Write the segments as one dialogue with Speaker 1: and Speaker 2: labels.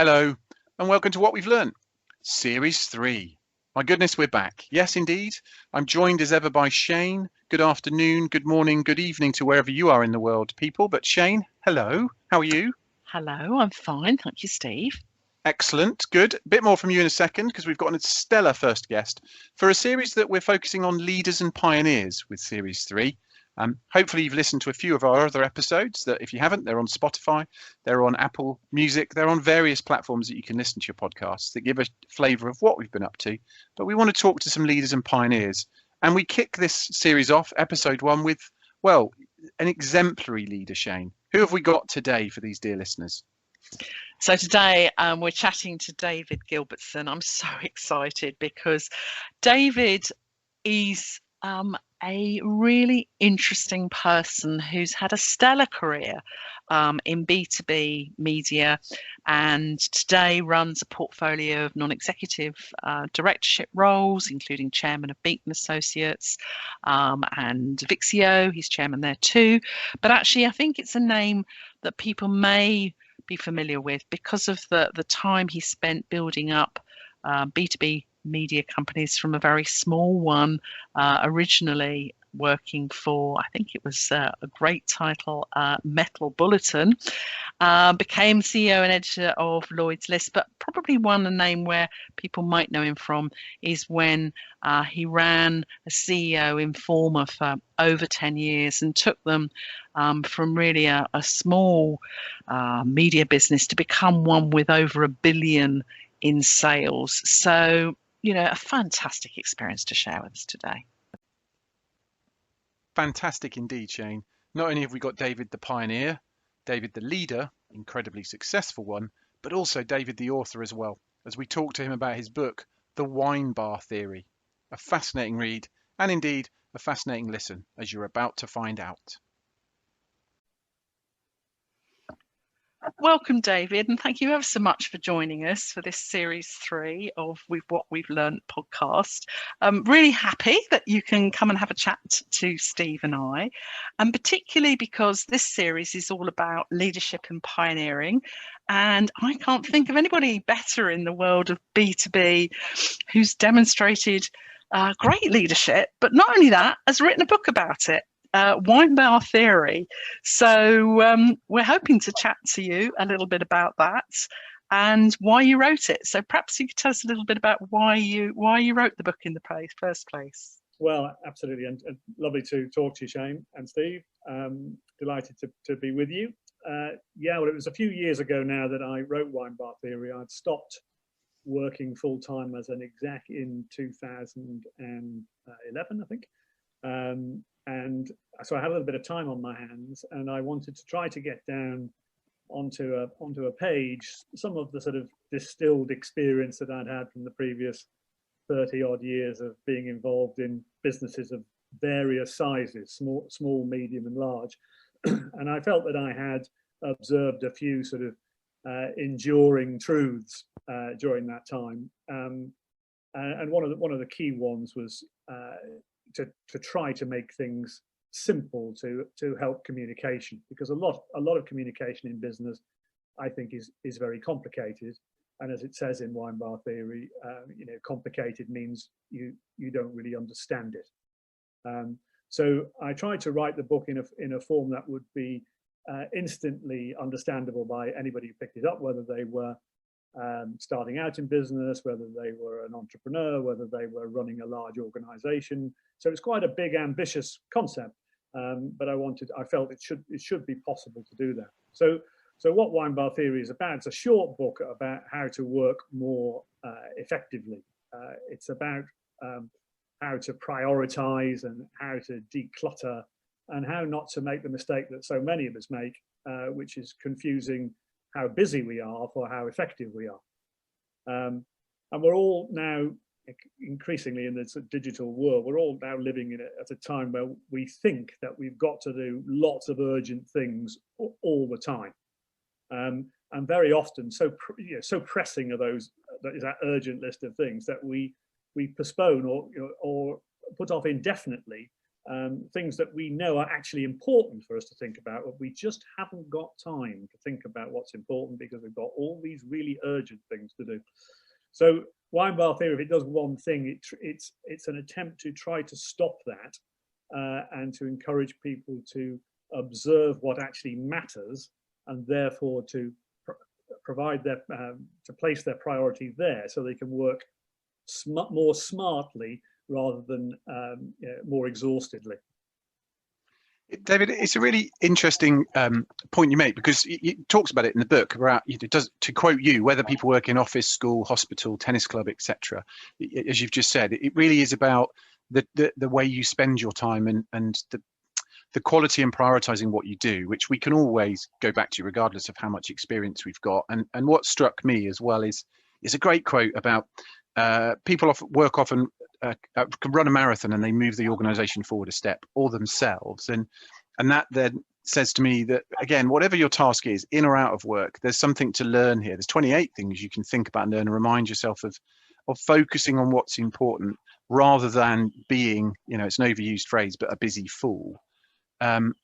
Speaker 1: Hello, and welcome to What We've Learned, Series 3. My goodness, we're back. Yes, indeed. I'm joined as ever by Shane. Good afternoon, good morning, good evening to wherever you are in the world, people. But Shane, hello. How are you?
Speaker 2: Hello, I'm fine. Thank you, Steve.
Speaker 1: Excellent. Good. A bit more from you in a second because we've got a stellar first guest for a series that we're focusing on leaders and pioneers with Series 3. Hopefully you've listened to a few of our other episodes that if you haven't, they're on Spotify, they're on Apple Music, they're on various platforms that you can listen to your podcasts that give a flavour of what we've been up to. But we want to talk to some leaders and pioneers. And we kick this series off, episode 1, with, well, an exemplary leader, Shane. Who have we got today for these dear listeners?
Speaker 2: So today we're chatting to David Gilbertson. I'm so excited because David is a really interesting person who's had a stellar career in B2B media and today runs a portfolio of non-executive directorship roles, including chairman of Beaton Associates and Vixio. He's chairman there too. But actually, I think it's a name that people may be familiar with because of the time he spent building up B2B media companies from a very small one, originally working for, I think it was a great title, Metal Bulletin, became CEO and editor of Lloyd's List, but probably one a name where people might know him from is when he ran a CEO Informer for over 10 years and took them from really a small media business to become one with over $1 billion in sales. So, you know, a fantastic experience to share with us today.
Speaker 1: Fantastic indeed, Shane. Not only have we got David the pioneer, David the leader, incredibly successful one, but also David the author as well, as we talk to him about his book, The Wine Bar Theory. A fascinating read, and indeed a fascinating listen, as you're about to find out.
Speaker 2: Welcome, David, and thank you ever so much for joining us for this series 3 of What We've Learned podcast. I'm really happy that you can come and have a chat to Steve and I, and particularly because this series is all about leadership and pioneering. And I can't think of anybody better in the world of B2B who's demonstrated great leadership, but not only that, has written a book about it. Wine Bar Theory. So we're hoping to chat to you a little bit about that and why you wrote it. So perhaps you could tell us a little bit about why you wrote the book in the first place.
Speaker 3: Well, absolutely, and lovely to talk to you, Shane and Steve. Delighted to be with you. Well, it was a few years ago now that I wrote Wine Bar Theory. I'd stopped working full time as an exec in 2011, I think. And so I had a little bit of time on my hands, and I wanted to try to get down onto a page some of the sort of distilled experience that I'd had from the previous 30 odd years of being involved in businesses of various sizes, small, medium, and large. And I felt that I had observed a few sort of enduring truths during that time. And one of the key ones was to try to make things simple to help communication, because a lot of communication in business, I think, is very complicated. And as it says in Wine Bar Theory, complicated means you don't really understand it. So I tried to write the book in a form that would be instantly understandable by anybody who picked it up, whether they were starting out in business, whether they were an entrepreneur, whether they were running a large organization. So it's quite a big, ambitious concept, but I felt it should be possible to do that. So what Wine Bar Theory is about, it's a short book about how to work more effectively. It's about how to prioritize and how to declutter and how not to make the mistake that so many of us make, which is confusing how busy we are for how effective we are. And we're all now, increasingly in this digital world, we're all now living at a time where we think that we've got to do lots of urgent things all the time. And very often, so pressing are that urgent list of things that we postpone or put off indefinitely things that we know are actually important for us to think about, but we just haven't got time to think about what's important because we've got all these really urgent things to do. So wine bar theory, if it does one thing, it's an attempt to try to stop that and to encourage people to observe what actually matters, and therefore to provide their to place their priority there so they can work more smartly rather than more exhaustedly.
Speaker 1: David, it's a really interesting point you make, because it talks about it in the book about, it does, to quote you, whether people work in office, school, hospital, tennis club, etc. As you've just said, it really is about the way you spend your time and the quality and prioritizing what you do, which we can always go back to regardless of how much experience we've got. And what struck me as well is a great quote about people often can run a marathon and they move the organization forward a step, or themselves. And that then says to me that, again, whatever your task is, in or out of work, there's something to learn here. There's 28 things you can think about and learn, and remind yourself of focusing on what's important rather than being, it's an overused phrase, but a busy fool. I'm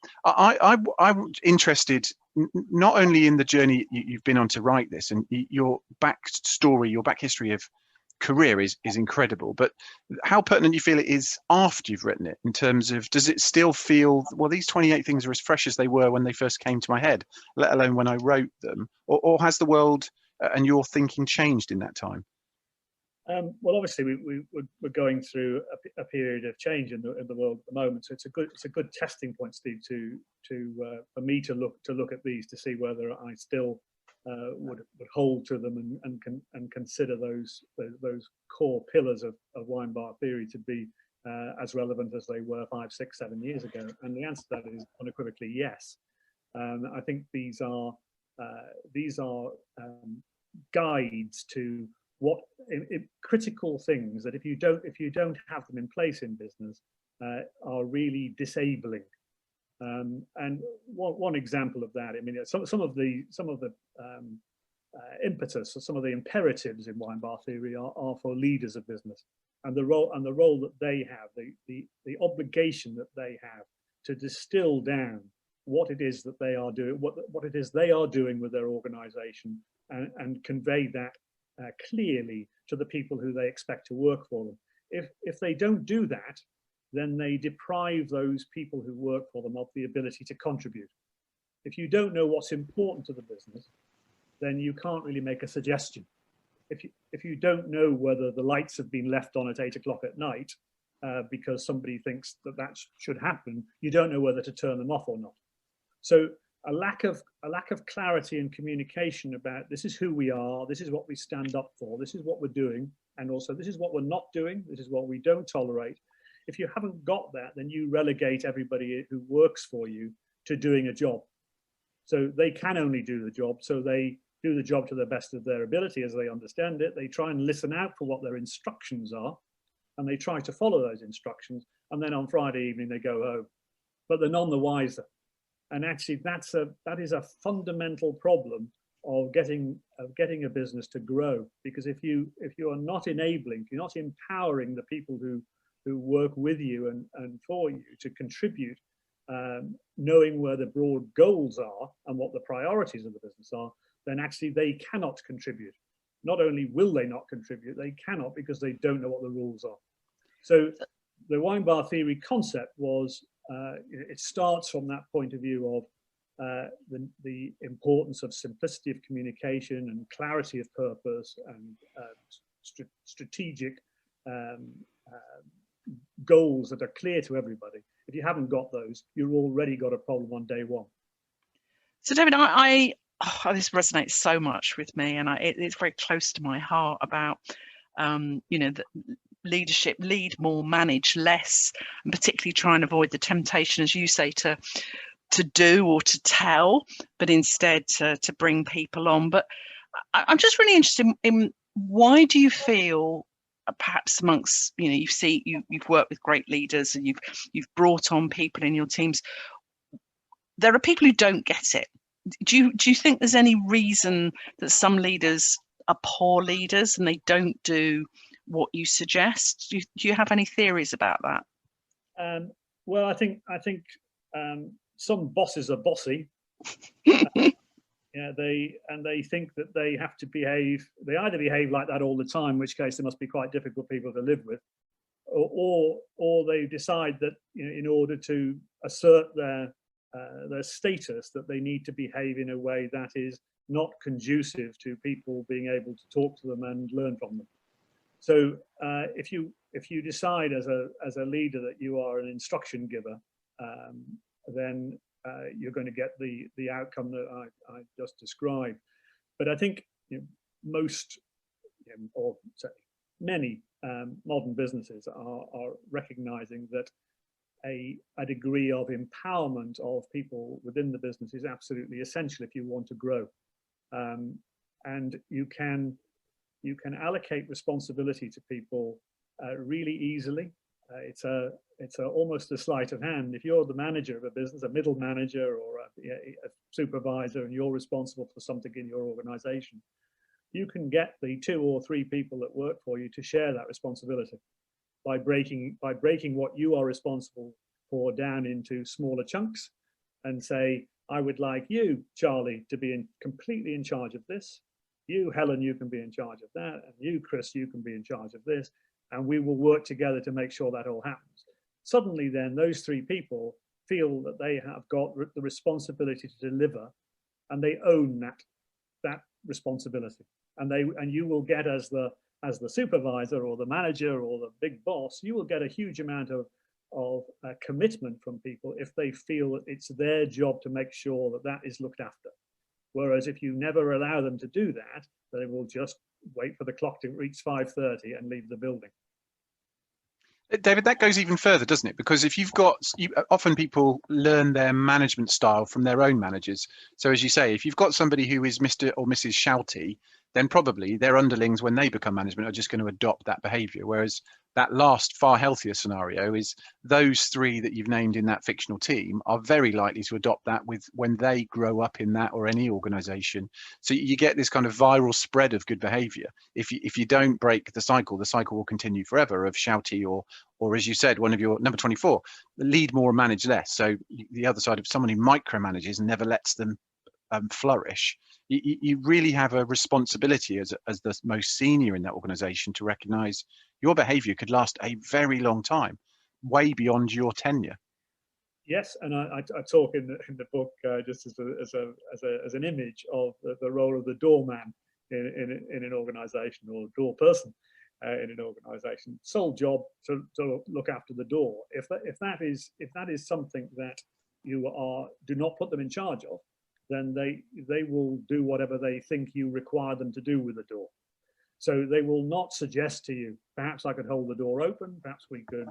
Speaker 1: interested not only in the journey you've been on to write this, and your backstory, your back history of career is incredible, but how pertinent you feel it is after you've written it, in terms of, does it still feel, well, these 28 things are as fresh as they were when they first came to my head, let alone when I wrote them, or has the world and your thinking changed in that time?
Speaker 3: Well, obviously we're going through a period of change in the world at the moment, so it's a good testing point, Steve, for me to look at these to see whether I still would hold to them and consider those core pillars of wine bar theory to be as relevant as they were 5, 6, 7 years ago. And the answer to that is unequivocally yes. I think these are guides to what critical things that if you don't have them in place in business are really disabling. And one example of that, I mean, some of the impetus or some of the imperatives in wine bar theory are for leaders of business, and the role that they have, the obligation that they have to distill down what it is that they are doing, what it is they are doing with their organization, and convey that clearly to the people who they expect to work for them. If they don't do that, then they deprive those people who work for them of the ability to contribute. If you don't know what's important to the business, then you can't really make a suggestion. If you don't know whether the lights have been left on at 8 o'clock at night because somebody thinks that should happen, you don't know whether to turn them off or not. So a lack of clarity and communication about, this is who we are, this is what we stand up for, this is what we're doing, and also this is what we're not doing, this is what we don't tolerate. If you haven't got that, then you relegate everybody who works for you to doing a job. So they can only do the job, so they do the job to the best of their ability as they understand it. They try and listen out for what their instructions are, and they try to follow those instructions, and then on Friday evening they go home, but they're none the wiser. And actually that is a fundamental problem of getting a business to grow, because if you are not enabling, if you're not empowering the people who work with you and for you to contribute, knowing where the broad goals are and what the priorities of the business are, then actually they cannot contribute. Not only will they not contribute, they cannot, because they don't know what the rules are. So the wine bar theory concept was, it starts from that point of view of the importance of simplicity of communication and clarity of purpose and strategic goals that are clear to everybody. If you haven't got those, you've already got a problem on day one.
Speaker 2: So David, this resonates so much with me, and it's very close to my heart about the leadership, lead more, manage less, and particularly try and avoid the temptation, as you say, to do or to tell, but instead to bring people on. But I'm just really interested in why do you feel, perhaps amongst, you've worked with great leaders and you've brought on people in your teams, there are people who don't get it. Do you think there's any reason that some leaders are poor leaders and they don't do what you suggest? Do you have any theories about that?
Speaker 3: Well, I think some bosses are bossy. Yeah, they think that they have to behave. They either behave like that all the time, in which case they must be quite difficult people to live with, or they decide that, you know, in order to assert their status, that they need to behave in a way that is not conducive to people being able to talk to them and learn from them. So if you decide as a leader that you are an instruction giver, then you're going to get the outcome that I just described. But I think, you know, most, you know, or many modern businesses are recognizing that a degree of empowerment of people within the business is absolutely essential if you want to grow. And you can allocate responsibility to people really easily. It's almost a sleight of hand. If you're the manager of a business, a middle manager or a supervisor, and you're responsible for something in your organization, you can get the 2 or 3 people that work for you to share that responsibility by breaking what you are responsible for down into smaller chunks, and say, I would like you, Charlie, to be completely in charge of this. You, Helen, you can be in charge of that. And you, Chris, you can be in charge of this. And we will work together to make sure that all happens. Suddenly then, those 3 people feel that they have got the responsibility to deliver, and they own that responsibility. And you will get, as the supervisor or the manager or the big boss, you will get a huge amount of commitment from people if they feel that it's their job to make sure that that is looked after. Whereas if you never allow them to do that, they will just wait for the clock to reach 5:30 and leave the building.
Speaker 1: David, that goes even further, doesn't it? Because if often people learn their management style from their own managers. So as you say, if you've got somebody who is Mr. or Mrs. Shouty, then probably their underlings, when they become management, are just going to adopt that behavior. Whereas that last, far healthier scenario is those 3 that you've named in that fictional team are very likely to adopt that when they grow up in that or any organization. So you get this kind of viral spread of good behavior. If you don't break the cycle will continue forever of Shouty or as you said, one of your number 24, lead more and manage less. So the other side of someone who micromanages and never lets them flourish. You really have a responsibility as the most senior in that organization to recognize your behavior could last a very long time, way beyond your tenure.
Speaker 3: Yes, and I talk in the book just as an image of the role of the doorman in an organization, or door person in an organization. Sole job to look after the door. If that is something that you do not put them in charge of, then they will do whatever they think you require them to do with the door. So they will not suggest to you, perhaps I could hold the door open, perhaps we could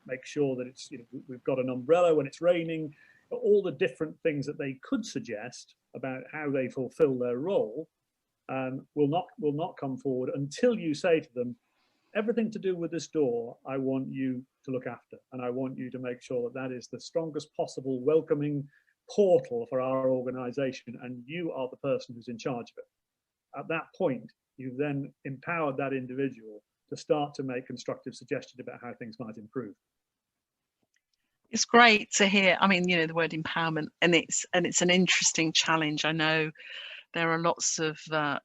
Speaker 3: make sure that it's, you know, we've got an umbrella when it's raining. All the different things that they could suggest about how they fulfill their role will not come forward until you say to them, everything to do with this door, I want you to look after, and I want you to make sure that is the strongest possible welcoming portal for our organization, and you are the person who's in charge of it. At that point, you've then empowered that individual to start to make constructive suggestions about how things might improve.
Speaker 2: It's great to hear. I mean, you know, the word empowerment, and it's an interesting challenge. I know there are lots of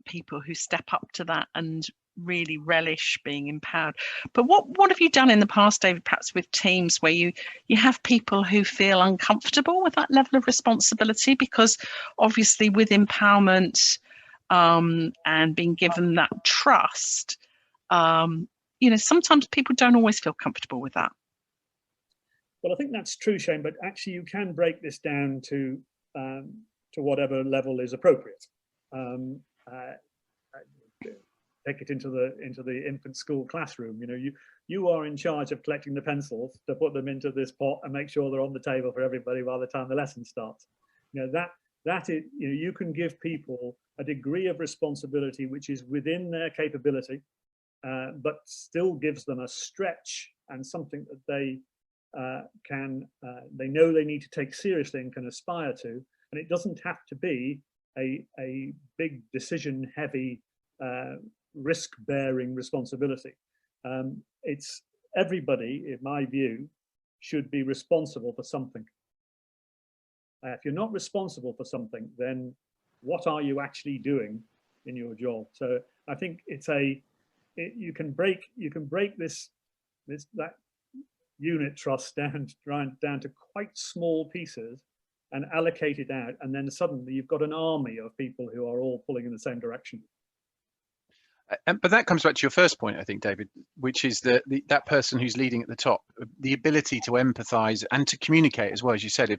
Speaker 2: people who step up to that and really relish being empowered. But what have you done in the past, David, perhaps with teams where you have people who feel uncomfortable with that level of responsibility? Because obviously with empowerment and being given that trust, you know, sometimes people don't always feel comfortable with that.
Speaker 3: Well, I think that's true, Shane, but actually you can break this down to whatever level is appropriate. Take it into the infant school classroom. You know, you are in charge of collecting the pencils to put them into this pot and make sure they're on the table for everybody by the time the lesson starts. You know, that is, you know, you can give people a degree of responsibility which is within their capability, but still gives them a stretch and something that they they know they need to take seriously and can aspire to. And it doesn't have to be a big decision heavy risk-bearing responsibility. It's everybody, in my view, should be responsible for something. If you're not responsible for something, then what are you actually doing in your job? So I think you can break that unit trust down to quite small pieces and allocate it out, and then suddenly you've got an army of people who are all pulling in the same direction.
Speaker 1: But that comes back to your first point, I think, David, which is that person who's leading at the top, the ability to empathise and to communicate as well, as you said.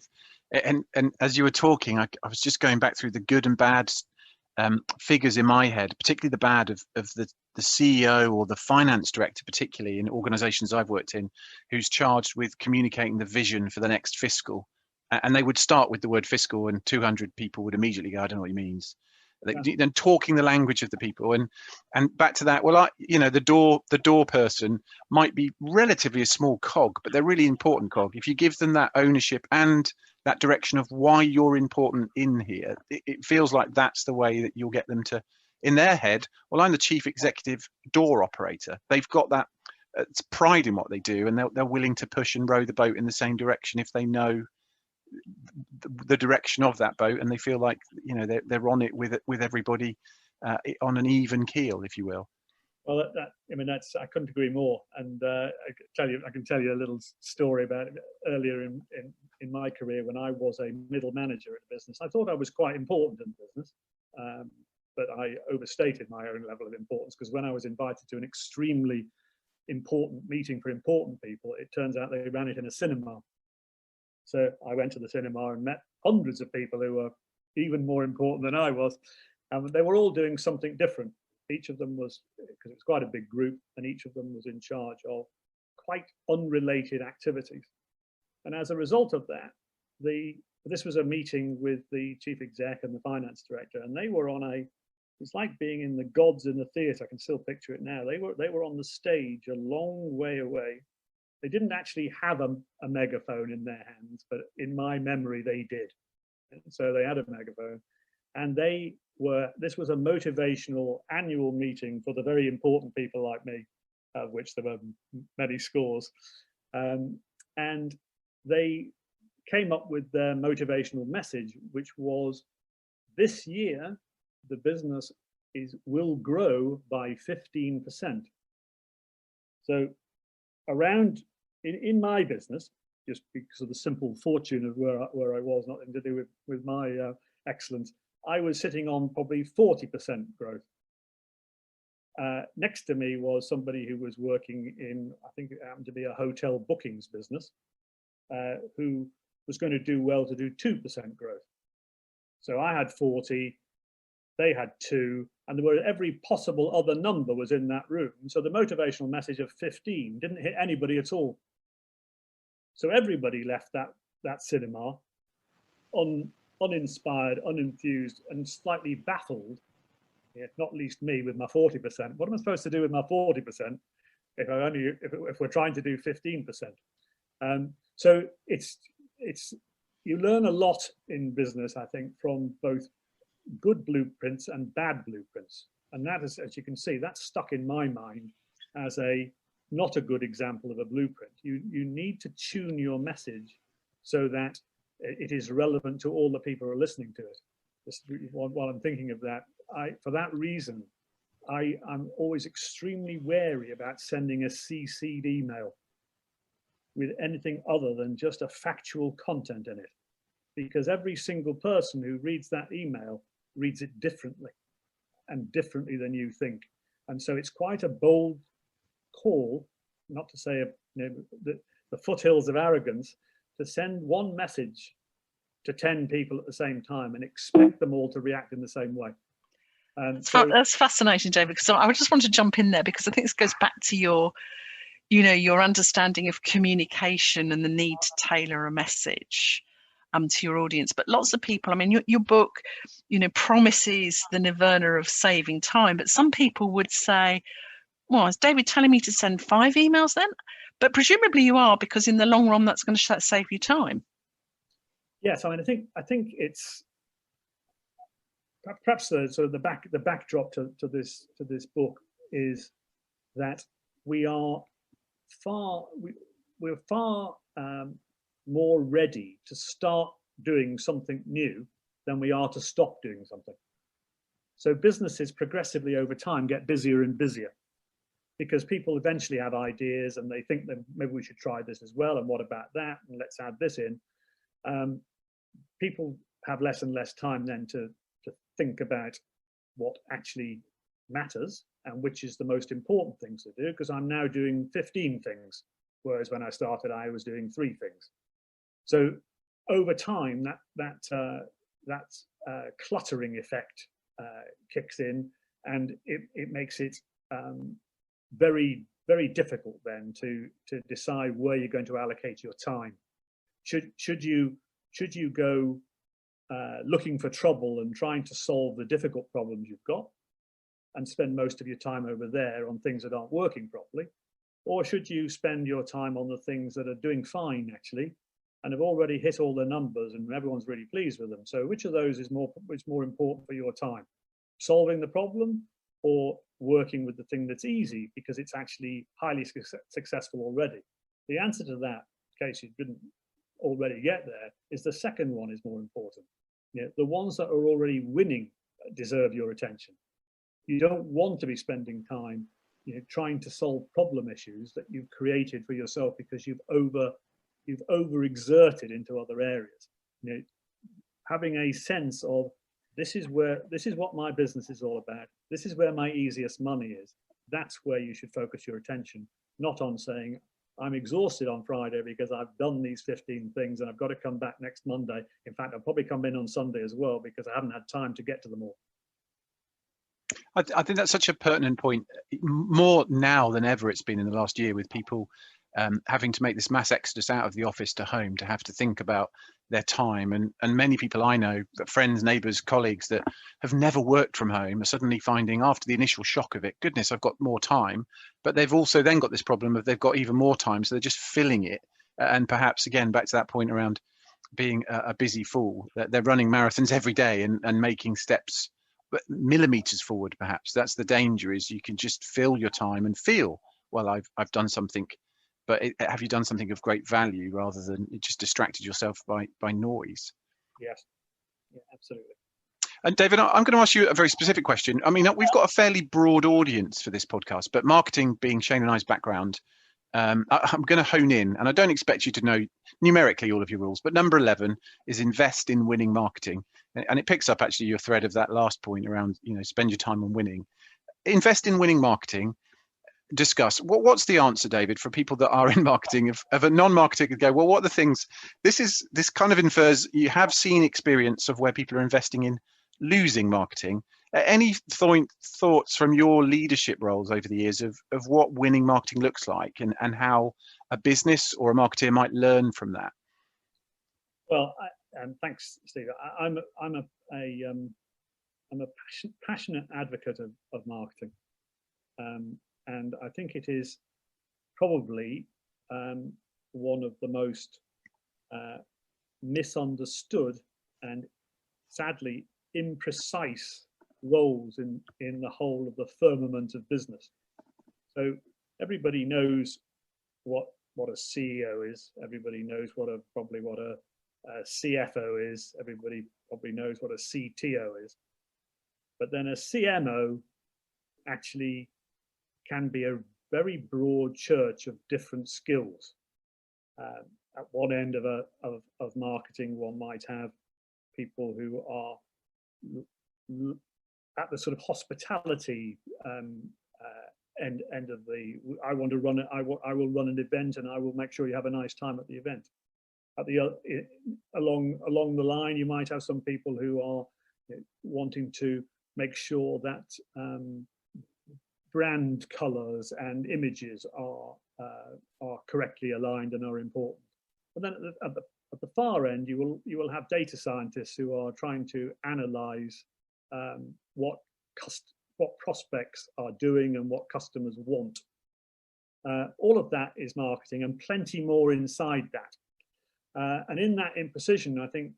Speaker 1: And as you were talking, I was just going back through the good and bad figures in my head, particularly the bad of the CEO or the finance director, particularly in organisations I've worked in, who's charged with communicating the vision for the next fiscal. And they would start with the word fiscal, and 200 people would immediately go, I don't know what he means. Then talking the language of the people, and back to that. Well, the door person might be relatively a small cog, but they're really important cog. If you give them that ownership and that direction of why you're important in here, it feels like that's the way that you'll get them to, in their head, well, I'm the chief executive door operator. They've got that pride in what they do, and they're willing to push and row the boat in the same direction if they know the direction of that boat, and they feel like they're on it with everybody on an even keel, if you will.
Speaker 3: Well, I couldn't agree more. And I can tell you a little story about it. Earlier in my career, when I was a middle manager at a business, I thought I was quite important in business, but I overstated my own level of importance, because when I was invited to an extremely important meeting for important people, it turns out they ran it in a cinema. So I went to the cinema and met hundreds of people who were even more important than I was. And they were all doing something different. Each of them was, because it was quite a big group, and each of them was in charge of quite unrelated activities. And as a result of that, this was a meeting with the chief exec and the finance director, and they were it's like being in the gods in the theatre. I can still picture it now. They were on the stage a long way away. They didn't actually have a megaphone in their hands, but in my memory, they did. And so they had a megaphone, and this was a motivational annual meeting for the very important people like me, of which there were many scores. And they came up with their motivational message, which was, this year, the business will grow by 15%. So around in my business, just because of the simple fortune of where I was, nothing to do with my excellence, I was sitting on probably 40% growth. Next to me was somebody who was working in, I think it happened to be a hotel bookings business, who was going to do well to do 2% growth. So I had 40, they had 2, and there were every possible other number was in that room. So the motivational message of 15 didn't hit anybody at all. So everybody left that cinema uninspired, unenthused, and slightly baffled, not least me with my 40%. What am I supposed to do with my 40% if we're trying to do 15%? So you learn a lot in business, I think, from both good blueprints and bad blueprints. And that is, as you can see, that's stuck in my mind as not a good example of a blueprint. You need to tune your message so that it is relevant to all the people who are listening to it. Just while I'm thinking of that, for that reason, I'm always extremely wary about sending a CC'd email with anything other than just a factual content in it, because every single person who reads that email reads it differently, and differently than you think. And so it's quite a bold call, not to say the foothills of arrogance, to send one message to 10 people at the same time and expect them all to react in the same way.
Speaker 2: That's fascinating, David, because I just want to jump in there, because I think this goes back to your understanding of communication and the need to tailor a message to your audience. But lots of people, I mean, your book, promises the nirvana of saving time, but some people would say, well, is David telling me to send 5 emails then? But presumably you are, because in the long run, that's going to save you time.
Speaker 3: Yes, I mean, I think it's perhaps the backdrop to this book is that we're far more ready to start doing something new than we are to stop doing something. So businesses progressively over time get busier and busier because people eventually have ideas and they think that maybe we should try this as well, and what about that, and let's add this in. People have less and less time then to think about what actually matters and which is the most important things to do, because I'm now doing 15 things, whereas when I started I was doing 3 things. So over time that cluttering effect kicks in, and it makes it very, very difficult then to decide where you're going to allocate your time. Should you go looking for trouble and trying to solve the difficult problems you've got and spend most of your time over there on things that aren't working properly? Or should you spend your time on the things that are doing fine actually and have already hit all the numbers and everyone's really pleased with them? So which of those is more important for your time? Solving the problem or working with the thing that's easy because it's actually highly successful already? The answer to that, in case you didn't already get there, is the second one is more important. The ones that are already winning deserve your attention. You don't want to be spending time trying to solve problem issues that you've created for yourself because you've overexerted into other areas. Having a sense of this is what my business is all about. This is where my easiest money is. That's where you should focus your attention, not on saying, I'm exhausted on Friday because I've done these 15 things and I've got to come back next Monday. In fact, I'll probably come in on Sunday as well because I haven't had time to get to them all.
Speaker 1: I think that's such a pertinent point, more now than ever it's been in the last year, with people having to make this mass exodus out of the office to home to have to think about their time. And many people I know, friends, neighbours, colleagues that have never worked from home are suddenly finding, after the initial shock of it, goodness, I've got more time. But they've also then got this problem of they've got even more time, so they're just filling it. And perhaps, again, back to that point around being a busy fool, that they're running marathons every day and making steps millimeters forward. Perhaps that's the danger, is you can just fill your time and feel, well, I've done something, but have you done something of great value rather than it just distracted yourself by noise?
Speaker 3: Yes, yeah, absolutely.
Speaker 1: And David, I'm going to ask you a very specific question. I mean, we've got a fairly broad audience for this podcast, but marketing being Shane and I's background, I'm going to hone in, and I don't expect you to know numerically all of your rules, but number 11 is invest in winning marketing. And it picks up actually your thread of that last point around, spend your time on winning. Invest in winning marketing. Discuss what's the answer, David, for people that are in marketing, of a non-marketer could go, well, what are the things? This kind of infers you have seen experience of where people are investing in losing marketing. Any thoughts from your leadership roles over the years of what winning marketing looks like and how a business or a marketer might learn from that?
Speaker 3: Well, thanks, Steve. I'm a passionate advocate of marketing, and I think it is probably one of the most misunderstood and sadly imprecise roles in the whole of the firmament of business. So everybody knows what a CEO is. Everybody knows what a CFO is. Everybody probably knows what a CTO is. But then a CMO actually can be a very broad church of different skills. At one end of marketing, one might have people who are at the sort of hospitality end of the, I want to run it. I will run an event and I will make sure you have a nice time at the event. At the along the line, you might have some people who are wanting to make sure that brand colors and images are correctly aligned and are important. But then at the far end, you will have data scientists who are trying to analyze what prospects are doing and what customers want. All of that is marketing, and plenty more inside that. And in that imprecision, I think,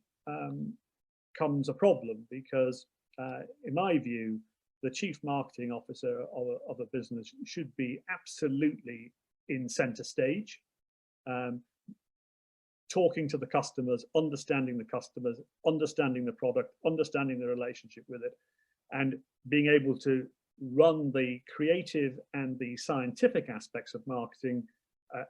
Speaker 3: comes a problem, because in my view, the chief marketing officer of a business should be absolutely in center stage. talking to the customers, understanding the customers, understanding the product, understanding the relationship with it, and being able to run the creative and the scientific aspects of marketing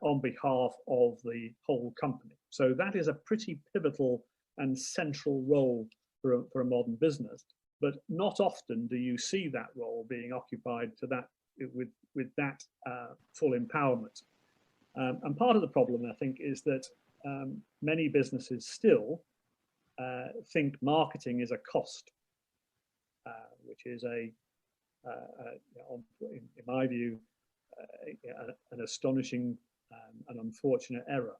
Speaker 3: on behalf of the whole company. So that is a pretty pivotal and central role for a modern business. But not often do you see that role being occupied to that with that full empowerment. And part of the problem, I think, is that many businesses still think marketing is a cost, which is in my view, an astonishing and unfortunate error.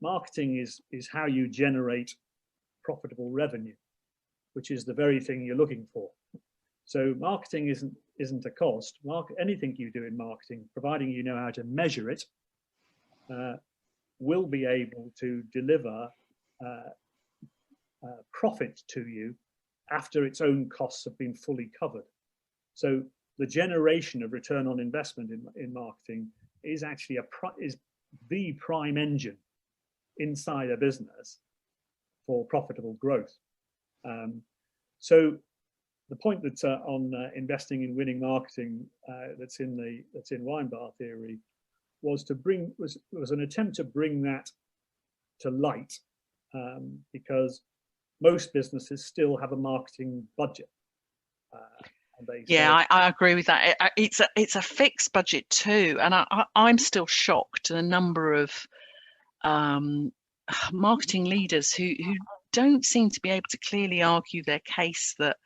Speaker 3: Marketing is how you generate profitable revenue, which is the very thing you're looking for. So marketing isn't a cost. Anything you do in marketing, providing you know how to measure it, will be able to deliver profit to you after its own costs have been fully covered. So the generation of return on investment in marketing is actually is the prime engine inside a business for profitable growth. So the point that's on investing in winning marketing that's in wine bar theory was an attempt to bring that to light, because most businesses still have a marketing budget.
Speaker 2: Yeah, I agree with that. It's a fixed budget too, and I'm still shocked at the number of marketing leaders who don't seem to be able to clearly argue their case that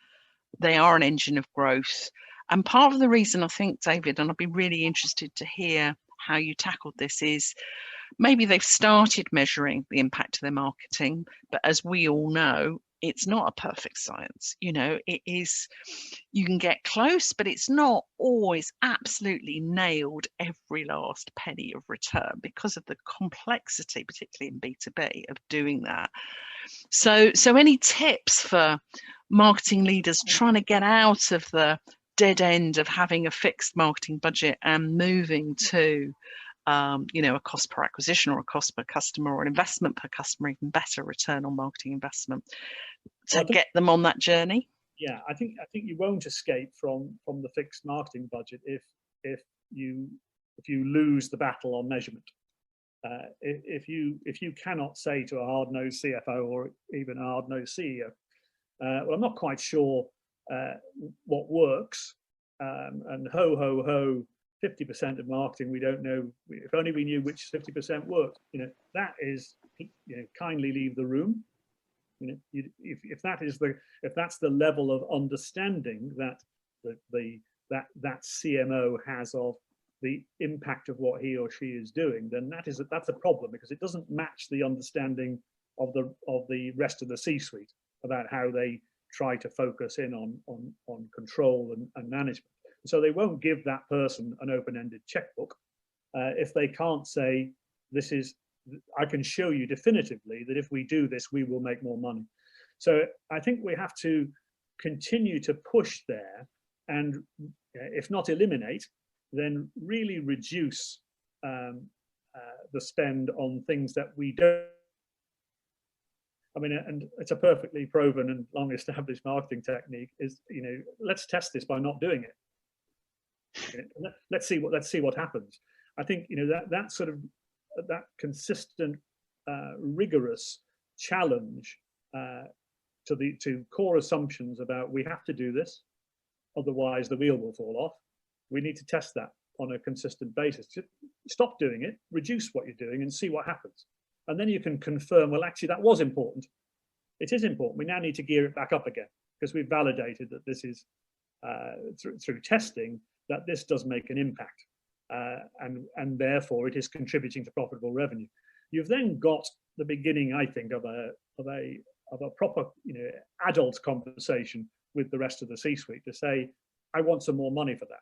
Speaker 2: they are an engine of growth. And part of the reason I think, David, and I'd be really interested to hear how you tackled this, is maybe they've started measuring the impact of their marketing, but as we all know, it's not a perfect science. It is, you can get close, but it's not always absolutely nailed every last penny of return because of the complexity, particularly in B2B, of doing that. So any tips for marketing leaders trying to get out of the dead end of having a fixed marketing budget and moving to a cost per acquisition or a cost per customer or an investment per customer, even better return on marketing investment, to get them on that journey?
Speaker 3: Yeah, I think you won't escape from the fixed marketing budget if you lose the battle on measurement. If you cannot say to a hard-nosed CFO or even a hard-nosed CEO, well, I'm not quite sure what works, and ho ho ho, 50% of marketing we don't know. If only we knew which 50% worked. That is, kindly leave the room. If that's the level of understanding that that CMO has of the impact of what he or she is doing, then that's a problem, because it doesn't match the understanding of the rest of the C-suite about how they try to focus in on control and management. So they won't give that person an open-ended checkbook if they can't say, I can show you definitively that if we do this, we will make more money. So I think we have to continue to push there, and if not eliminate, then really reduce the spend on things that we don't. I mean, and it's a perfectly proven and long-established marketing technique is, let's test this by not doing it. Let's see what happens. I think that sort of that consistent, rigorous challenge to core assumptions about we have to do this, otherwise the wheel will fall off. We need to test that on a consistent basis. Stop doing it, reduce what you're doing, and see what happens. And then you can confirm, well, actually, that was important. It is important. We now need to gear it back up again, because we've validated that this is, through testing, that this does make an impact. And therefore, it is contributing to profitable revenue. You've then got the beginning, I think, of a proper, adult conversation with the rest of the C-suite to say, I want some more money for that.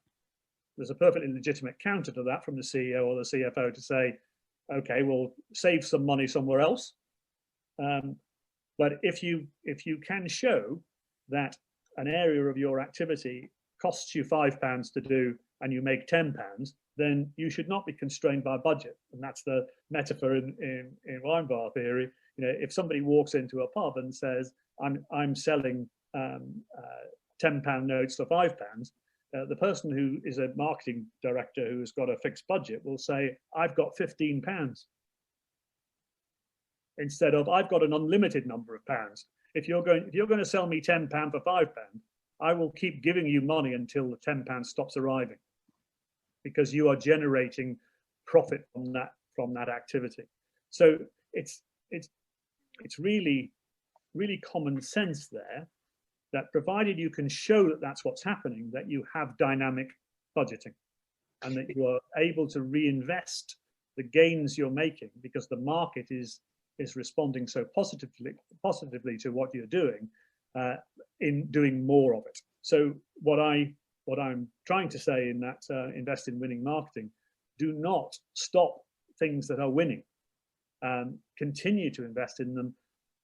Speaker 3: There's a perfectly legitimate counter to that from the CEO or the CFO to say, okay, we'll save some money somewhere else. But if you can show that an area of your activity costs you £5 to do and you make £10, then you should not be constrained by budget. And that's the metaphor in wine bar theory. You know, if somebody walks into a pub and says, I'm selling £10 notes for £5, the person who is a marketing director who has got a fixed budget will say, I've got £15, instead of I've got an unlimited number of pounds. If you're going to sell me £10 for £5, I will keep giving you money until the £10 stops arriving, because you are generating profit from that activity. So it's really common sense there, that provided you can show that that's what's happening, that you have dynamic budgeting, and that you are able to reinvest the gains you're making because the market is responding so positively to what you're doing, in doing more of it. So what I'm trying to say in that invest in winning marketing, do not stop things that are winning. Continue to invest in them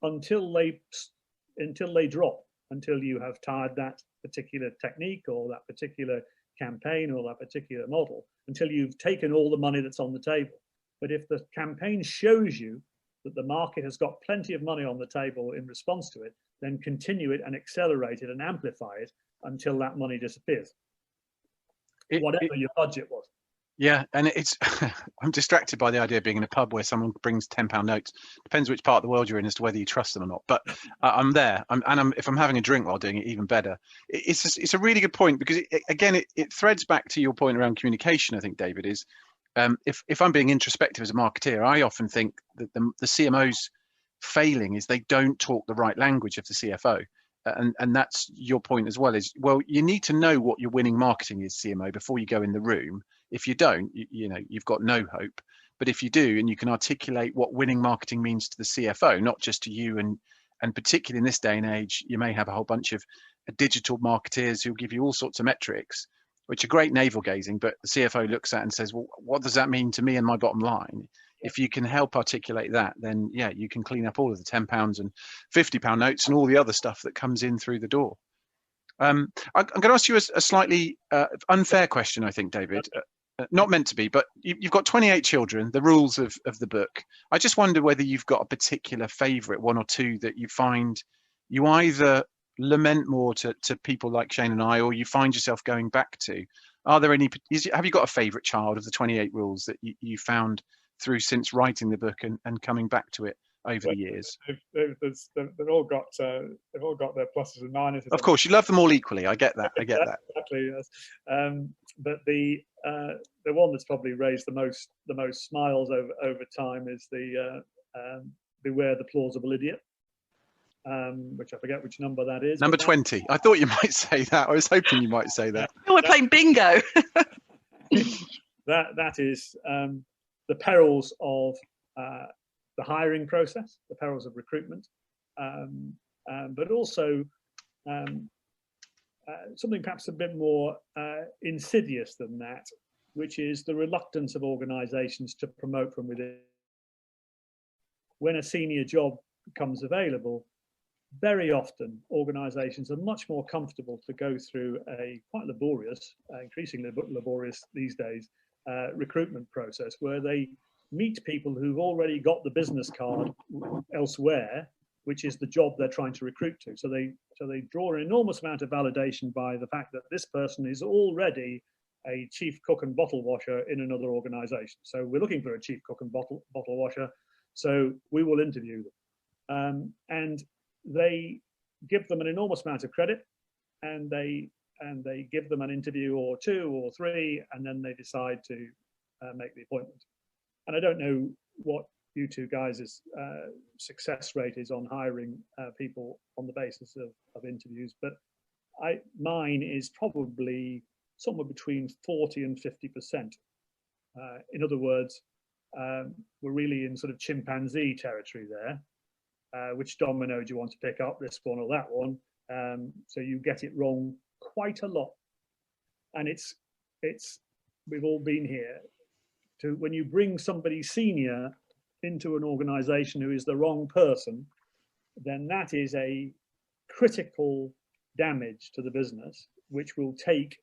Speaker 3: until they drop, until you have tired that particular technique or that particular campaign or that particular model, until you've taken all the money that's on the table. But if the campaign shows you that the market has got plenty of money on the table in response to it, then continue it and accelerate it and amplify it until that money disappears, whatever your budget was.
Speaker 1: Yeah, and it's I'm distracted by the idea of being in a pub where someone brings £10 notes. Depends which part of the world you're in as to whether you trust them or not. But I'm there, if I'm having a drink while doing it, even better. It's a really good point, because it threads back to your point around communication. I think, David, is if I'm being introspective as a marketeer, I often think that the CMO's failing is they don't talk the right language of the CFO. And that's your point as well, is, well, you need to know what your winning marketing is, CMO, before you go in the room. If you don't, you've got no hope. But if you do, and you can articulate what winning marketing means to the CFO, not just to you, and particularly in this day and age, you may have a whole bunch of digital marketeers who'll give you all sorts of metrics, which are great navel gazing, but the CFO looks at and says, well, what does that mean to me and my bottom line? If you can help articulate that, then yeah, you can clean up all of the £10 and £50 notes and all the other stuff that comes in through the door. I'm going to ask you a slightly unfair question, I think, David. Not meant to be, but you've got 28 children, the rules of the book. I just wonder whether you've got a particular favourite, one or two, that you find you either lament more to people like Shane and I, or you find yourself going back to. Are there any? Have you got a favourite child of the 28 rules that you found through since writing the book and coming back to it over the years?
Speaker 3: They've all got their pluses and minuses.
Speaker 1: Of course, you love them all equally. I get that.
Speaker 3: Exactly. Yes. But the one that's probably raised the most smiles over time is the beware the plausible idiot, which I forget which number that is.
Speaker 1: Number 20. I thought you might say that. I was hoping you might say that.
Speaker 2: We're playing bingo.
Speaker 3: that is the perils of the hiring process, the perils of recruitment, but also something perhaps a bit more insidious than that, which is the reluctance of organisations to promote from within. When a senior job becomes available, very often organisations are much more comfortable to go through a quite laborious, increasingly laborious these days, recruitment process, where they meet people who've already got the business card elsewhere, which is the job they're trying to recruit to. So they draw an enormous amount of validation by the fact that this person is already a chief cook and bottle washer in another organisation. So we're looking for a chief cook and bottle washer, so we will interview them. And they give them an enormous amount of credit, and they give them an interview or two or three, and then they decide to make the appointment. And I don't know what you two guys' success rate is on hiring people on the basis of interviews, but mine is probably somewhere between 40 and 50%. In other words, we're really in sort of chimpanzee territory there. Which domino do you want to pick up, this one or that one? So you get it wrong quite a lot. And we've all been here. When you bring somebody senior into an organization who is the wrong person, then that is a critical damage to the business, which will take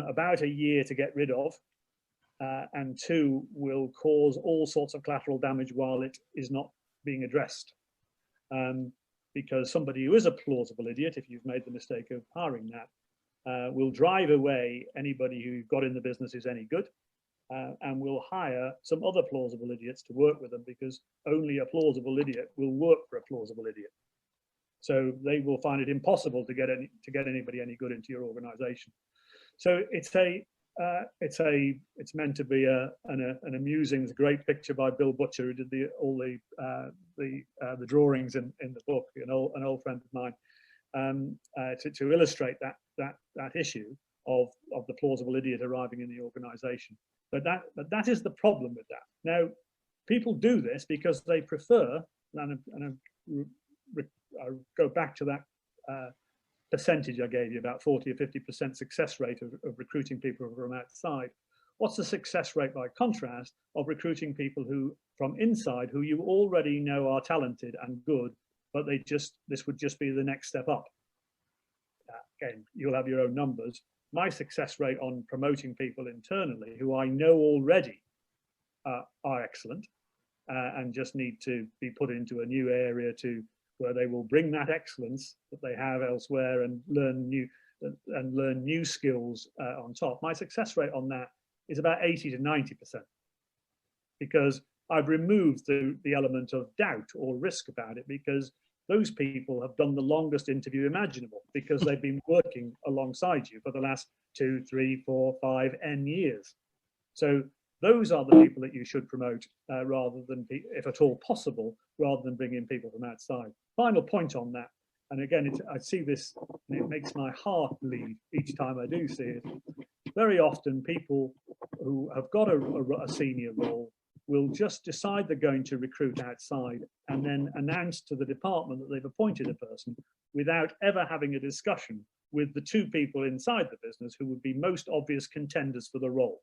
Speaker 3: about a year to get rid of, and two, will cause all sorts of collateral damage while it is not being addressed. Because somebody who is a plausible idiot, if you've made the mistake of hiring that, will drive away anybody who you've got in the business who's any good, and will hire some other plausible idiots to work with them, because only a plausible idiot will work for a plausible idiot. So they will find it impossible to get anybody any good into your organization. So it's meant to be an amusing, it's a great picture by Bill Butcher, who did the drawings in the book, an old friend of mine, to illustrate that issue of the plausible idiot arriving in the organization. But that is the problem with that. Now, people do this because they prefer, and I'll go back to that percentage I gave you, about 40 or 50% success rate of recruiting people from outside. What's the success rate, by contrast, of recruiting people who from inside, who you already know are talented and good, but this would just be the next step up? Again, you'll have your own numbers. My success rate on promoting people internally who I know already are excellent, and just need to be put into a new area where they will bring that excellence that they have elsewhere and learn new skills on top. My success rate on that is about 80 to 90%, because I've removed the element of doubt or risk about it, because those people have done the longest interview imaginable, because they've been working alongside you for the last 2, 3, 4, 5, N years. So those are the people that you should promote, rather than, if at all possible, rather than bring in people from outside. Final point on that, and again, I see this, and it makes my heart bleed each time I do see it. Very often, people who have got a senior role will just decide they're going to recruit outside, and then announce to the department that they've appointed a person without ever having a discussion with the two people inside the business who would be most obvious contenders for the role.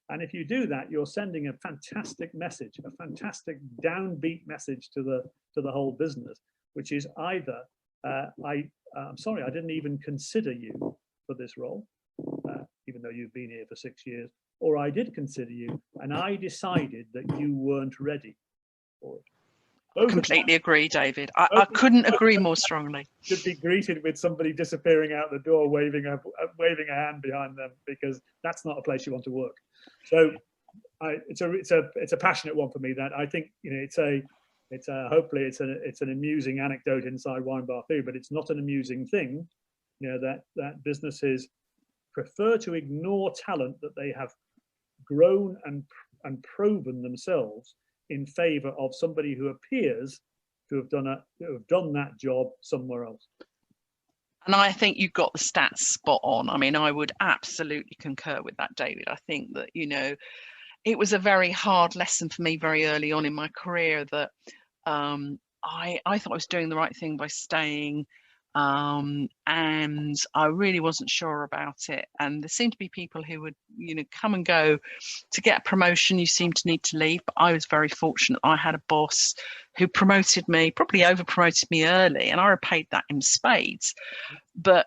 Speaker 3: And if you do that, you're sending a fantastic message, a fantastic downbeat message to the whole business, which is either, I'm sorry, I didn't even consider you for this role, even though you've been here for 6 years, or I did consider you, and I decided that you weren't ready for it.
Speaker 2: I completely agree, David. I couldn't agree more strongly.
Speaker 3: Should be greeted with somebody disappearing out the door, waving a hand behind them, because that's not a place you want to work. So it's a passionate one for me. That I think, hopefully it's an amusing anecdote inside Wine Bar Food, but it's not an amusing thing. That businesses prefer to ignore talent that they have grown and proven themselves, in favor of somebody who appears to have done that job somewhere else.
Speaker 2: And I think you got the stats spot on. I mean, I would absolutely concur with that, David. I think that, it was a very hard lesson for me very early on in my career that I thought I was doing the right thing by staying, and I really wasn't sure about it. And there seemed to be people who would, come and go. To get a promotion, you seem to need to leave. But I was very fortunate. I had a boss who promoted me, probably over promoted me early, and I repaid that in spades. But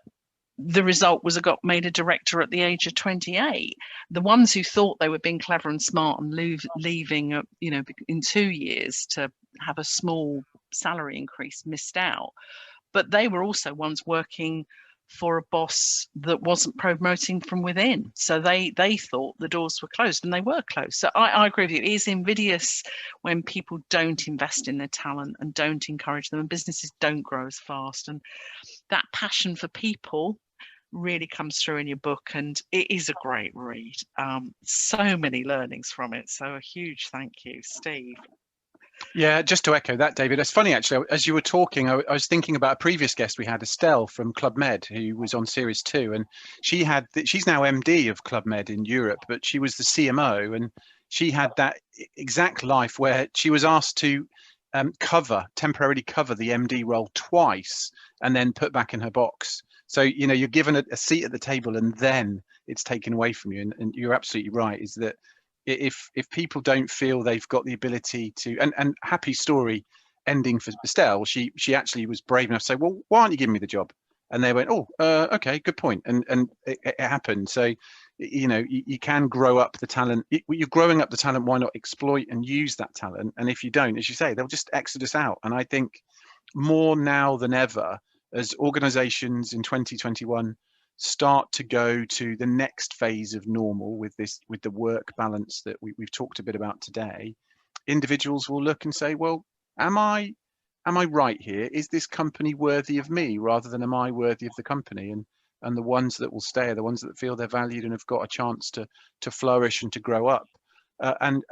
Speaker 2: the result was I got made a director at the age of 28. The ones who thought they were being clever and smart and leaving, in 2 years to have a small salary increase missed out. But they were also ones working for a boss that wasn't promoting from within. So they thought the doors were closed, and they were closed. So I agree with you. It is invidious when people don't invest in their talent and don't encourage them, and businesses don't grow as fast. And that passion for people really comes through in your book, and it is a great read. So many learnings from it. So a huge thank you, Steve.
Speaker 1: Yeah, just to echo that, David, it's funny, actually, as you were talking, I was thinking about a previous guest we had, Estelle from Club Med, who was on series 2, and she's now MD of Club Med in Europe, but she was the CMO, and she had that exact life where she was asked to temporarily cover the MD role twice and then put back in her box. So, you're given a seat at the table and then it's taken away from you. And you're absolutely right, is that if people don't feel they've got the ability to, and happy story ending for Estelle, she actually was brave enough to say, well, why aren't you giving me the job? And they went, oh, okay, good point. And it happened. So, you can grow up the talent. You're growing up the talent. Why not exploit and use that talent? And if you don't, as you say, they'll just exodus out. And I think more now than ever, as organizations in 2021 start to go to the next phase of normal with the work balance that we've talked a bit about today, individuals will look and say, well, am I right here? Is this company worthy of me, rather than am I worthy of the company? And the ones that will stay are the ones that feel they're valued and have got a chance to flourish and to grow up. And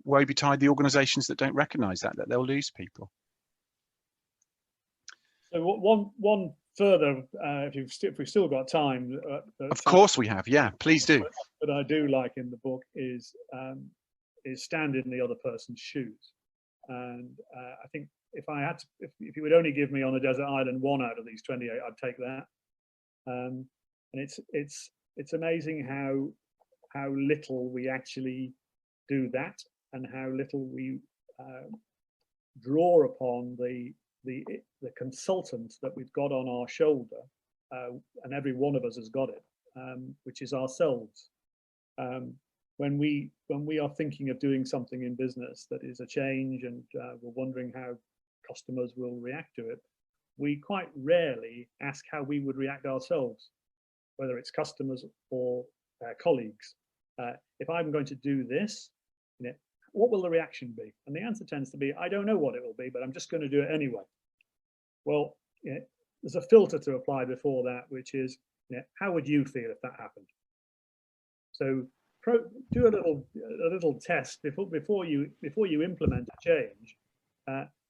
Speaker 1: woe betide the organizations that don't recognize that they'll lose people.
Speaker 3: So one further, if we've still got time.
Speaker 1: Of course we have. Yeah, please do.
Speaker 3: That I do like in the book is stand in the other person's shoes. And I think if you would only give me on a desert island 1 out of these 28, I'd take that. And it's amazing how little we actually do that, and how little we draw upon the consultant that we've got on our shoulder, and every one of us has got it, which is ourselves. When we are thinking of doing something in business that is a change, and we're wondering how customers will react to it, we quite rarely ask how we would react ourselves, whether it's customers or colleagues. If I'm going to do this, what will the reaction be? And the answer tends to be, I don't know what it will be, but I'm just going to do it anyway. Well, there's a filter to apply before that, which is, how would you feel if that happened? So do a little test before you implement a change.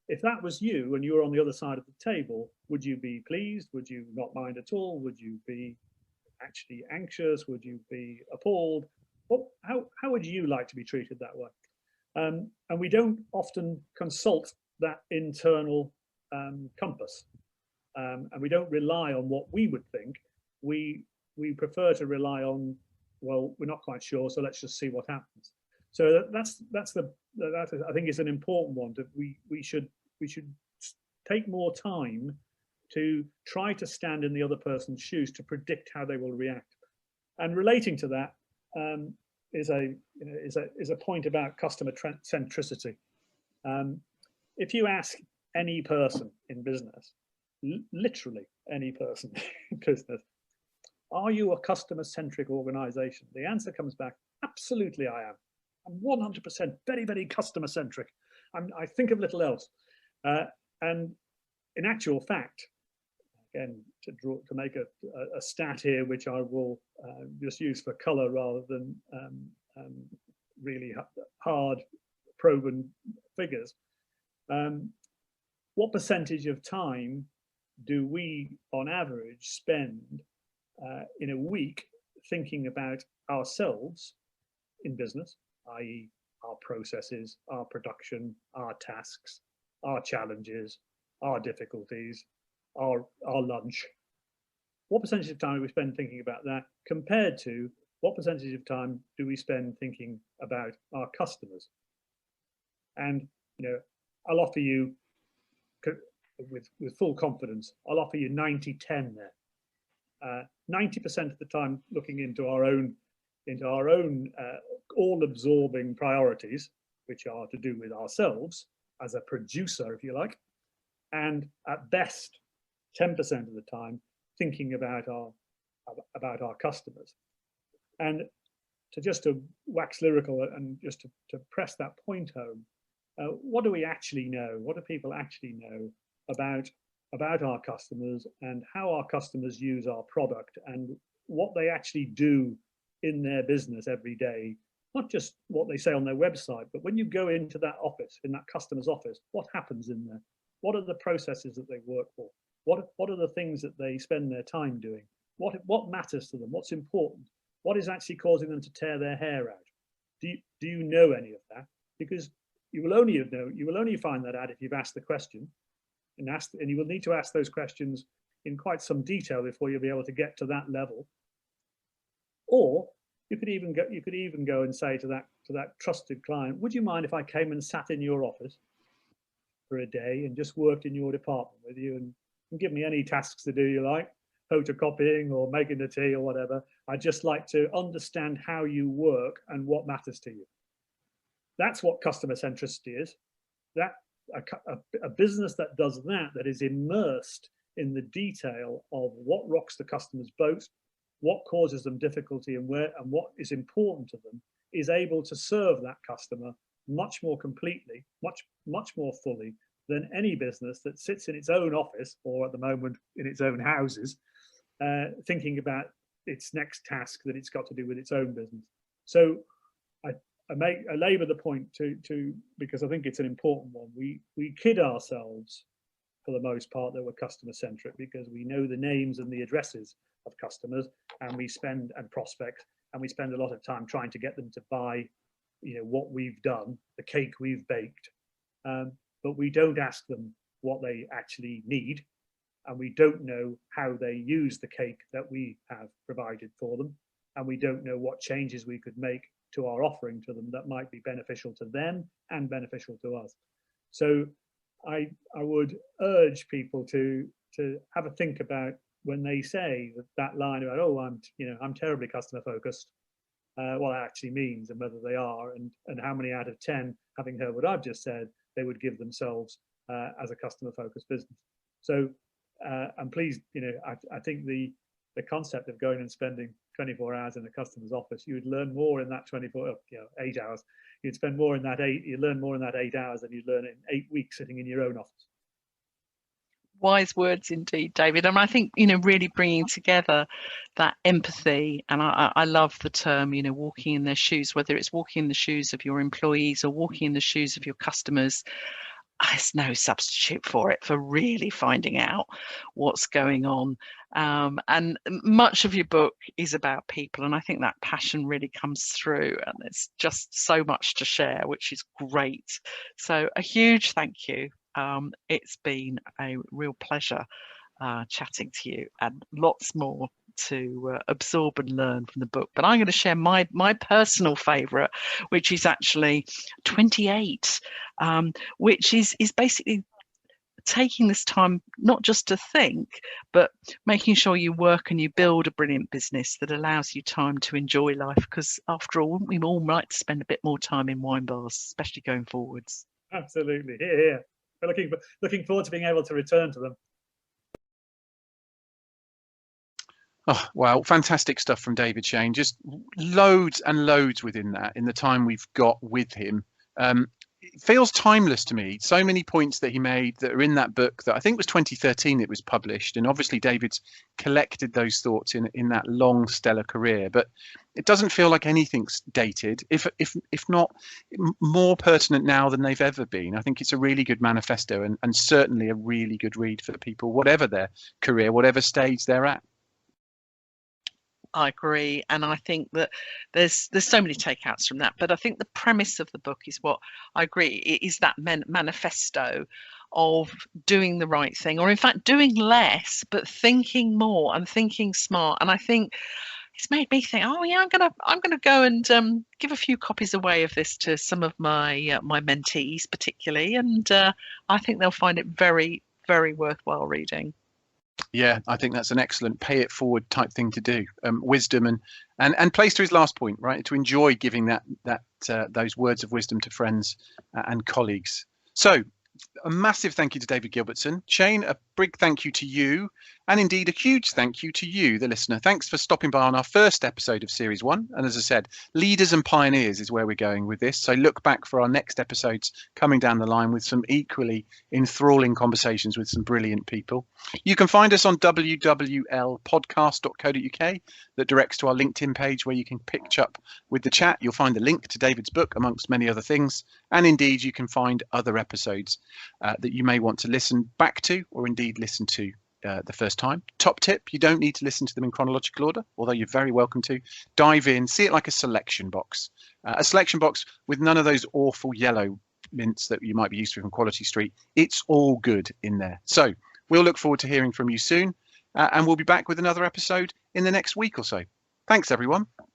Speaker 3: If that was you and you were on the other side of the table, would you be pleased? Would you not mind at all? Would you be actually anxious? Would you be appalled? How would you like to be treated that way? And we don't often consult that internal compass, and we don't rely on what we would think. We prefer to rely on, well, we're not quite sure, so let's just see what happens. So that I think is an important one. That we should take more time to try to stand in the other person's shoes to predict how they will react. And relating to that is a point about customer centricity. If you ask any person in business, literally any person in business, are you a customer-centric organization? The answer comes back, absolutely I am. I'm 100% very, very customer-centric. I think of little else. And in actual fact, again, to make a stat here, which I will just use for color rather than really hard proven figures. What percentage of time do we, on average, spend in a week thinking about ourselves in business, i.e. our processes, our production, our tasks, our challenges, our difficulties, our lunch? What percentage of time do we spend thinking about that compared to what percentage of time do we spend thinking about our customers? And I'll offer you, with full confidence, I'll offer you 90-10 there. 90% of the time looking into our own all-absorbing priorities, which are to do with ourselves as a producer, if you like, and at best 10% of the time thinking about our customers. And to wax lyrical and just to press that point home, what do we actually know? What do people actually know about our customers, and how our customers use our product, and what they actually do in their business every day? Not just what they say on their website, but when you go into that office, in that customer's office, what happens in there? What are the processes that they work for? What are the things that they spend their time doing? What matters to them? What's important? What is actually causing them to tear their hair out? Do you know any of that? Because you will only find that out if you've asked the question, and you will need to ask those questions in quite some detail before you'll be able to get to that level. Or you could even go and say to that trusted client, would you mind if I came and sat in your office for a day and just worked in your department with you, and give me any tasks to do you like, photocopying or making the tea or whatever. I just like to understand how you work and what matters to you. That's what customer centricity is. That a business that does that, that is immersed in the detail of what rocks the customer's boat, what causes them difficulty, and what is important to them, is able to serve that customer much more completely, much more fully than any business that sits in its own office, or at the moment in its own houses, thinking about its next task that it's got to do with its own business. So I labour the point to because I think it's an important one. We kid ourselves for the most part that we're customer centric because we know the names and the addresses of customers, and prospects, and we spend a lot of time trying to get them to buy, what we've done, the cake we've baked, but we don't ask them what they actually need, and we don't know how they use the cake that we have provided for them, and we don't know what changes we could make to our offering to them that might be beneficial to them and beneficial to us. So I would urge people to have a think about when they say that line about, oh, I'm terribly customer focused, what that actually means, and whether they are, and how many out of 10, having heard what I've just said, they would give themselves as a customer focused business. So and please, I think the concept of going and spending 24 hours in a customer's office, you would learn more in that 8 hours. You'd spend more in that you learn more in that 8 hours than you'd learn in 8 weeks sitting in your own office.
Speaker 2: Wise words indeed, David. And I think, really bringing together that empathy, and I love the term, walking in their shoes, whether it's walking in the shoes of your employees or walking in the shoes of your customers. There's no substitute for it, for really finding out what's going on. And much of your book is about people, and I think that passion really comes through, and there's just so much to share, which is great. So a huge thank you. It's been a real pleasure chatting to you, and lots more to absorb and learn from the book. But I'm going to share my personal favourite, which is actually 28, which is basically taking this time not just to think, but making sure you work and you build a brilliant business that allows you time to enjoy life. Because after all, wouldn't we all like to spend a bit more time in wine bars, especially going forwards?
Speaker 3: Absolutely. Here. We're looking forward to being able to return to them.
Speaker 1: Oh, wow. Fantastic stuff from David, Shane. Just loads and loads within that in the time we've got with him. It feels timeless to me. So many points that he made that are in that book that I think was 2013 it was published. And obviously David's collected those thoughts in that long, stellar career. But it doesn't feel like anything's dated, if not more pertinent now than they've ever been. I think it's a really good manifesto and certainly a really good read for people, whatever their career, whatever stage they're at.
Speaker 2: I agree, and I think that there's so many takeouts from that, but I think the premise of the book is what I agree. It is that manifesto of doing the right thing, or in fact doing less but thinking more and thinking smart. And I think it's made me think, oh yeah, I'm gonna go and give a few copies away of this to some of my my mentees particularly, and I think they'll find it very, very worthwhile reading.
Speaker 1: Yeah, I think that's an excellent pay it forward type thing to do. Wisdom and plays to his last point, right? To enjoy giving those words of wisdom to friends and colleagues. So a massive thank you to David Gilbertson. Shane, a big thank you to you, and indeed a huge thank you to you, the listener. Thanks for stopping by on our first episode of Series 1. And as I said, leaders and pioneers is where we're going with this. So look back for our next episodes coming down the line with some equally enthralling conversations with some brilliant people. You can find us on wwlpodcast.co.uk that directs to our LinkedIn page where you can pitch up with the chat. You'll find the link to David's book amongst many other things. And indeed, you can find other episodes that you may want to listen back to or indeed listen to the first time. Top tip, you don't need to listen to them in chronological order, although you're very welcome to. Dive in, see it like a selection box. A selection box with none of those awful yellow mints that you might be used to from Quality Street. It's all good in there. So we'll look forward to hearing from you soon, and we'll be back with another episode in the next week or so. Thanks, everyone.